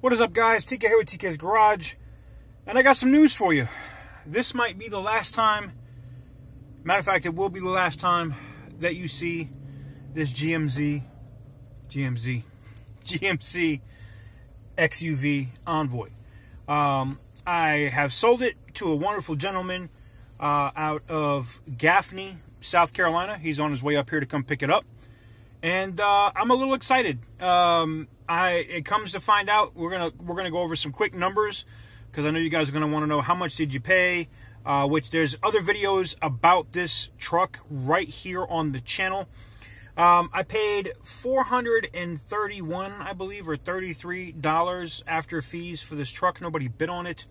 What is up, guys? TK here with TK's Garage, and I got some news for you. This might be the last time, matter of fact, it will be the last time that you see this GMC XUV Envoy. I have sold it to a wonderful gentleman out of Gaffney, South Carolina. He's on his way up here to come pick it up, and I'm a little excited. It comes to find out, we're gonna go over some quick numbers, because I know you guys are gonna want to know how much did you pay. Which there's other videos about this truck right here on the channel. I paid $431, I believe, or $33 after fees for this truck. Nobody bid on it.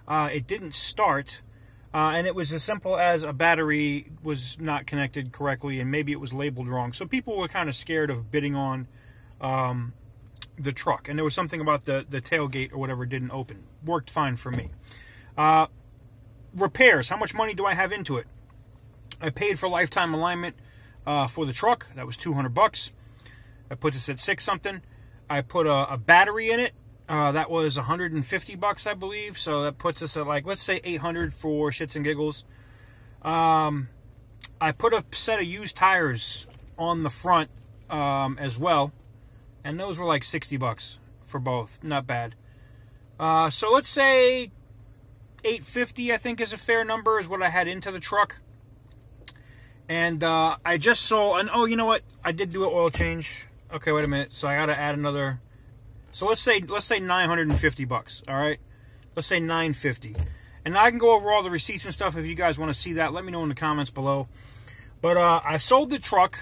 It didn't start, and it was as simple as a battery was not connected correctly, and maybe it was labeled wrong. So people were kind of scared of bidding on the truck, and there was something about the tailgate or whatever didn't open. Worked fine for me. Repairs. How much money do I have into it? I paid for lifetime alignment for the truck. That was $200. That puts us at $6 something. I put a battery in it. That was $150, I believe. So that puts us at, like, let's say $800 for shits and giggles. I put a set of used tires on the front as well, and those were like $60 for both. Not bad. So let's say $850, I think, is a fair number, is what I had into the truck. And I just sold, and oh, you know what? I did do an oil change. Okay, wait a minute. So I got to add another. So let's say $950. All right, let's say $950, and I can go over all the receipts and stuff if you guys want to see that. Let me know in the comments below. But I sold the truck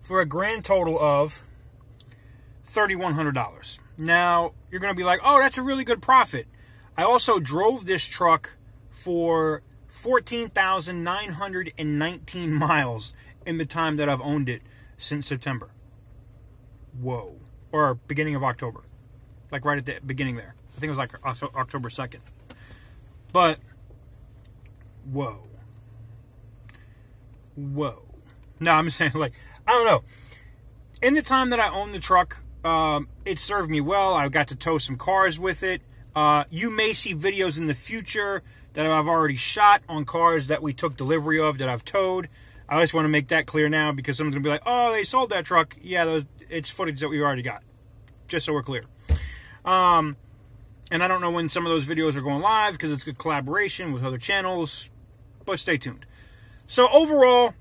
for a grand total of $3,100. Now you're going to be like, oh, that's a really good profit. I also drove this truck for 14,919 miles in the time that I've owned it since September. Whoa. Or beginning of October. Like right at the beginning there. I think it was like October 2nd. But, whoa. Whoa. No, I'm just saying, like, I don't know. In the time that I owned the truck, it served me well. I got to tow some cars with it. You may see videos in the future that I've already shot on cars that we took delivery of, that I've towed. I just want to make that clear now, because someone's going to be like, oh, they sold that truck. Yeah, it's footage that we already got. Just so we're clear. And I don't know when some of those videos are going live, because it's a collaboration with other channels. But stay tuned. So overall,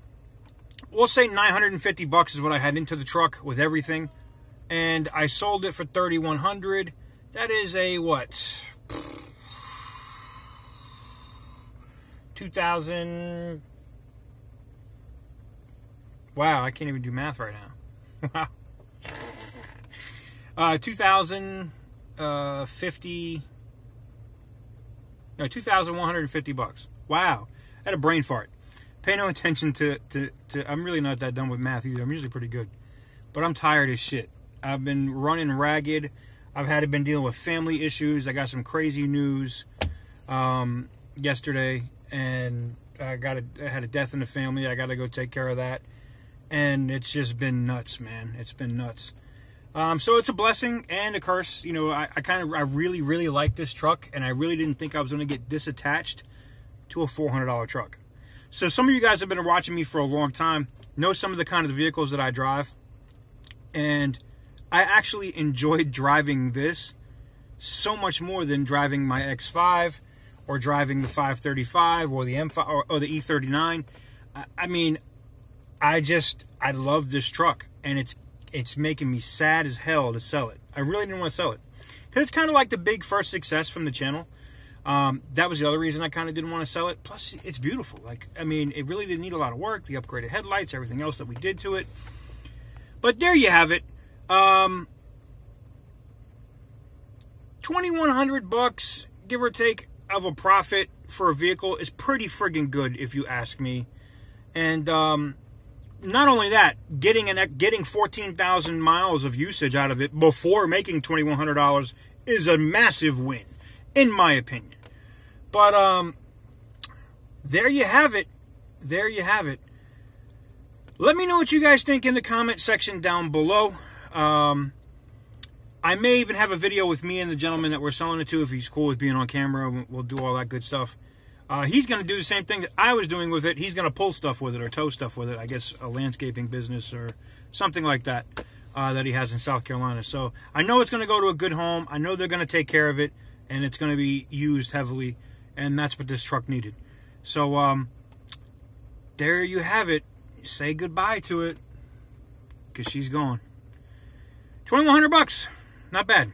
we'll say $950 is what I had into the truck with everything. And I sold it for $3,100. That is a, what? 2,000. Wow, I can't even do math right now. Wow. 2,050. No, $2,150. Wow. I had a brain fart. Pay no attention to. I'm really not that done with math either. I'm usually pretty good. But I'm tired as shit. I've been running ragged. I've been dealing with family issues. I got some crazy news yesterday, and I had a death in the family. I got to go take care of that, and it's just been nuts, man. It's been nuts. So it's a blessing and a curse. You know, I really like this truck, and I really didn't think I was going to get this attached to a $400 truck. So some of you guys have been watching me for a long time, know some of the kind of vehicles that I drive, and I actually enjoyed driving this so much more than driving my X5 or driving the 535 or the M5 or the E39. I mean, I love this truck, and it's making me sad as hell to sell it. I really didn't want to sell it, because it's kind of like the big first success from the channel. That was the other reason I kind of didn't want to sell it. Plus, it's beautiful. Like, I mean, it really didn't need a lot of work. The upgraded headlights, everything else that we did to it. But there you have it. $2,100, give or take, of a profit for a vehicle is pretty friggin' good, if you ask me. And not only that, getting 14,000 miles of usage out of it before making $2,100 is a massive win, in my opinion. But there you have it. There you have it. Let me know what you guys think in the comment section down below. I may even have a video with me and the gentleman that we're selling it to, if he's cool with being on camera. We'll do all that good stuff. He's going to do the same thing that I was doing with it. He's going to pull stuff with it or tow stuff with it. I guess a landscaping business or something like that that he has in South Carolina. So I know it's going to go to a good home. I know they're going to take care of it, and it's going to be used heavily, and that's what this truck needed. So there you have it. Say goodbye to it, because she's gone. $2,100 bucks. Not bad.